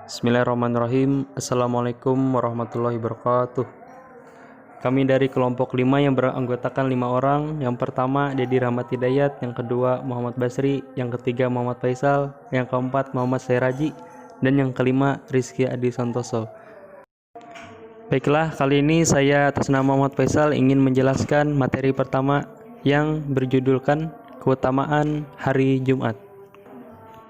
Bismillahirrahmanirrahim. Assalamualaikum warahmatullahi wabarakatuh. Kami dari kelompok 5 yang beranggotakan 5 orang. Yang pertama Dedi Rahmat Hidayat, yang kedua Muhammad Basri, yang ketiga Muhammad Faisal, yang keempat Muhammad Sairaji, dan yang kelima Rizky Adi Santoso. Baiklah, kali ini saya atas nama Muhammad Faisal ingin menjelaskan materi pertama yang berjudulkan keutamaan hari Jumat.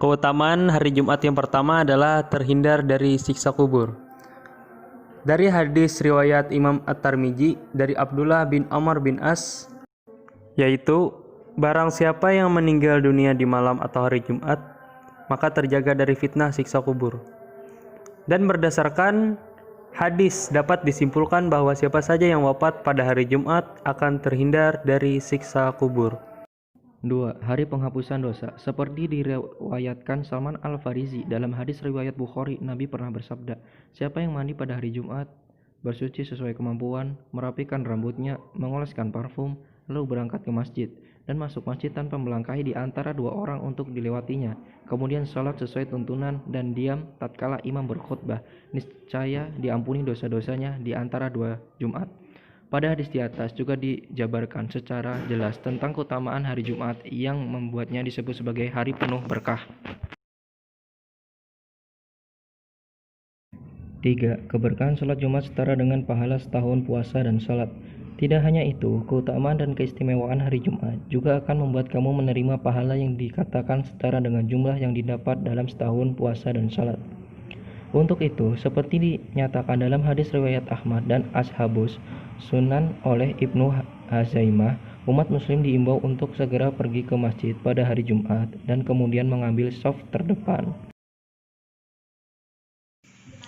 Keutamaan hari Jumat yang pertama adalah terhindar dari siksa kubur. Dari hadis riwayat Imam At-Tirmidzi dari Abdullah bin Amr bin As, yaitu barang siapa yang meninggal dunia di malam atau hari Jumat, maka terjaga dari fitnah siksa kubur. Dan berdasarkan hadis dapat disimpulkan bahwa siapa saja yang wafat pada hari Jumat akan terhindar dari siksa kubur. 2. Hari penghapusan dosa. Seperti diriwayatkan Salman Al-Farisi dalam hadis riwayat Bukhari, Nabi pernah bersabda, siapa yang mandi pada hari Jumat, bersuci sesuai kemampuan, merapikan rambutnya, mengoleskan parfum, lalu berangkat ke masjid, dan masuk masjid tanpa melangkahi di antara dua orang untuk dilewatinya, kemudian sholat sesuai tuntunan dan diam tatkala imam berkhutbah, niscaya diampuni dosa-dosanya di antara dua Jumat. Pada hadis di atas juga dijabarkan secara jelas tentang keutamaan hari Jumat yang membuatnya disebut sebagai hari penuh berkah. 3. Keberkahan sholat Jumat setara dengan pahala setahun puasa dan sholat. Tidak hanya itu, keutamaan dan keistimewaan hari Jumat juga akan membuat kamu menerima pahala yang dikatakan setara dengan jumlah yang didapat dalam setahun puasa dan sholat. Untuk itu, seperti dinyatakan dalam hadis riwayat Ahmad dan Ashabus Sunan oleh Ibnu Hazaimah, umat muslim diimbau untuk segera pergi ke masjid pada hari Jumat dan kemudian mengambil shaf terdepan.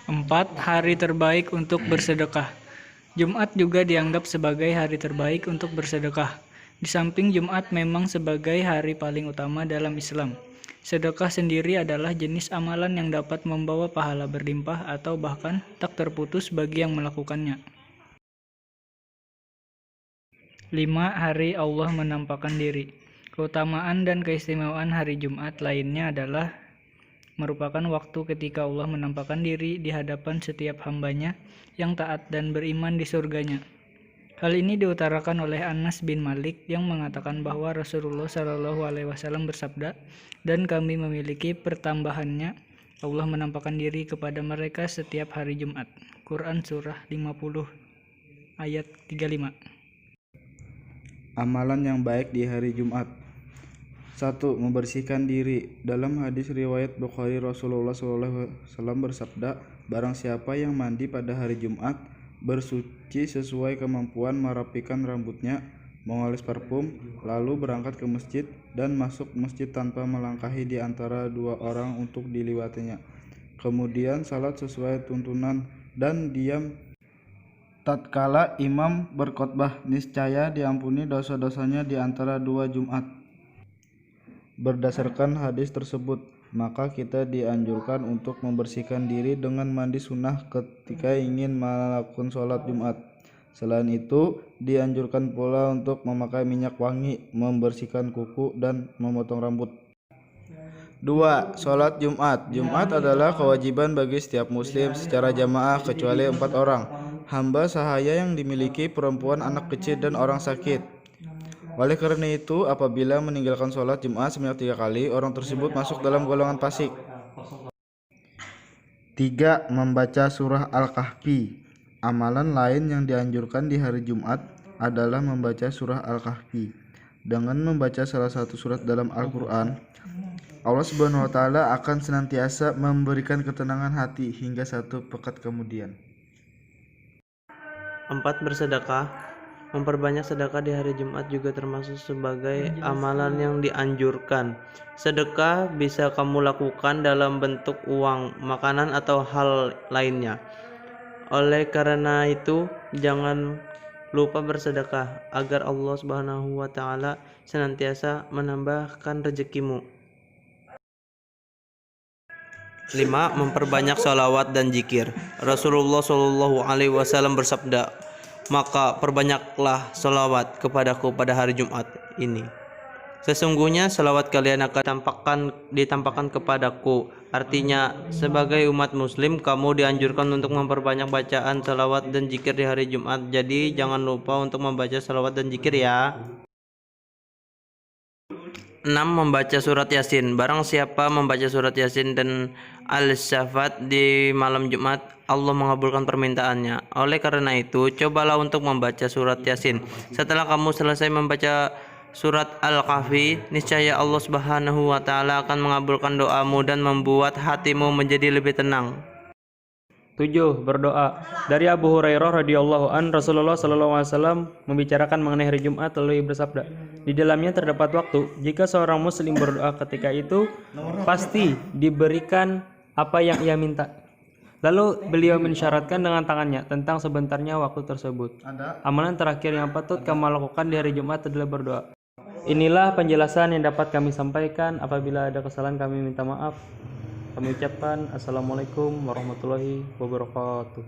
4. Hari terbaik untuk bersedekah. Jumat juga dianggap sebagai hari terbaik untuk bersedekah. Di samping Jumat memang sebagai hari paling utama dalam Islam, sedekah sendiri adalah jenis amalan yang dapat membawa pahala berlimpah atau bahkan tak terputus bagi yang melakukannya. 5. Hari Allah menampakkan diri. Keutamaan dan keistimewaan hari Jumat lainnya adalah merupakan waktu ketika Allah menampakkan diri di hadapan setiap hambanya yang taat dan beriman di surganya. Hal ini diutarakan oleh Anas bin Malik yang mengatakan bahwa Rasulullah SAW bersabda, dan kami memiliki pertambahannya, Allah menampakkan diri kepada mereka setiap hari Jumat. Quran Surah 50 ayat 35. Amalan yang baik di hari Jumat. 1. Membersihkan diri. Dalam hadis riwayat Bukhari, Rasulullah SAW bersabda, barang siapa yang mandi pada hari Jumat, bersuci sesuai kemampuan, merapikan rambutnya, mengoles parfum, lalu berangkat ke masjid dan masuk masjid tanpa melangkahi di antara dua orang untuk dilewatinya, kemudian salat sesuai tuntunan dan diam tatkala imam berkhutbah, niscaya diampuni dosa-dosanya di antara dua Jumat. Berdasarkan hadis tersebut, maka kita dianjurkan untuk membersihkan diri dengan mandi sunnah ketika ingin melakukan sholat Jumat. Selain itu, dianjurkan pula untuk memakai minyak wangi, membersihkan kuku, dan memotong rambut. 2. Sholat Jumat. Jumat adalah kewajiban bagi setiap muslim secara jamaah kecuali 4 orang, hamba sahaya yang dimiliki, perempuan, anak kecil, dan orang sakit. Oleh karena itu, apabila meninggalkan sholat Jumat sebanyak 3 kali, orang tersebut masuk dalam golongan fasik. 3. Membaca surah Al-Kahfi. Amalan lain yang dianjurkan di hari Jumat adalah membaca surah Al-Kahfi. Dengan membaca salah satu surat dalam Al-Quran, Allah Subhanahu wa Ta'ala akan senantiasa memberikan ketenangan hati hingga 1 pekan kemudian. 4. Bersedekah. Memperbanyak sedekah di hari Jumat juga termasuk sebagai amalan yang dianjurkan. Sedekah bisa kamu lakukan dalam bentuk uang, makanan, atau hal lainnya. Oleh karena itu, jangan lupa bersedekah agar Allah Subhanahu wa Ta'ala senantiasa menambahkan rezekimu. 5. Memperbanyak salawat dan zikir. Rasulullah SAW bersabda, maka perbanyaklah salawat kepadaku pada hari Jumat ini. Sesungguhnya salawat kalian akan ditampakkan kepadaku Artinya, sebagai umat muslim, kamu dianjurkan untuk memperbanyak bacaan salawat dan zikir di hari Jumat. Jadi, jangan lupa untuk membaca salawat dan zikir ya. 6. Membaca surat Yasin. Barang siapa membaca surat Yasin dan Al-Syafat di malam Jumat, Allah mengabulkan permintaannya. Oleh karena itu, cobalah untuk membaca surat Yasin. Setelah kamu selesai membaca surat Al-Kahfi, niscaya Allah Subhanahu wa taala akan mengabulkan doamu dan membuat hatimu menjadi lebih tenang. 7. Berdoa. Dari Abu Hurairah radhiyallahu an, Rasulullah sallallahu alaihi wasallam membicarakan mengenai hari Jumat lalu bersabda, di dalamnya terdapat waktu jika seorang muslim berdoa ketika itu pasti diberikan apa yang ia minta. Lalu beliau mensyaratkan dengan tangannya tentang sebentarnya waktu tersebut. Amalan terakhir yang patut kamu lakukan di hari Jumat adalah berdoa. Inilah penjelasan yang dapat kami sampaikan. Apabila ada kesalahan kami minta maaf. Kami ucapkan Assalamualaikum warahmatullahi wabarakatuh.